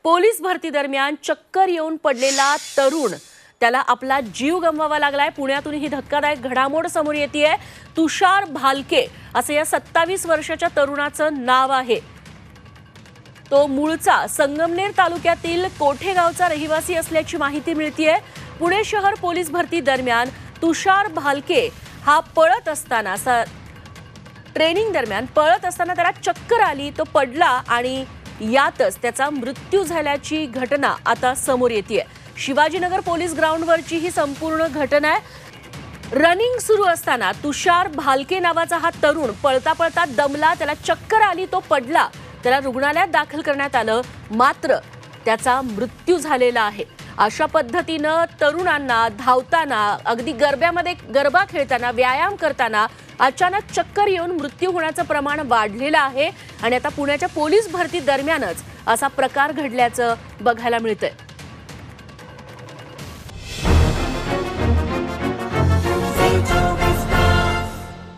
Police भरती दरम्यान चक्कर येऊन पडलेला तरुण, त्याला आपला जीव गमवावा लागलाय। पुण्यातून ही धक्कादायक घडामोड समोर येतेय। तुषार भालके असे या 27 वर्षाच्या तरुणाचं नाव आहे। तो मूळचा संगमनेर तालुक्यातील कोठेगावचा रहिवासी असल्याची माहिती मिळतेय। पुणे शहर पोलीस भरती दरम्यान तुषार भालके हा पळत असताना ट्रेनिंग दरम्यान पळत असताना त्याला चक्कर आली, तो पडला आणि यातच त्याचा मृत्यू झाल्याची घटना आता समोर येतेय। शिवाजीनगर पोलीस ग्राउंडवरची ही संपूर्ण घटना आहे। रनिंग सुरू असताना तुषार भालके नावाचा हा तरुण पळता पळता दमला, त्याला चक्कर आली, तो पडला, त्याला रुग्णालयात दाखल करण्यात आलं, मात्र त्याचा मृत्यू झालेला आहे। अशा पद्धतीनं तरुणांना धावताना, अगदी गरबा खेळताना, व्यायाम करताना अचानक चक्कर येऊन मृत्यू होण्याचं प्रमाण वाढलेलं आहे आणि आता पुण्याच्या पोलीस भरती दरम्यानच असा प्रकार घडल्याचं बघायला मिळतंय।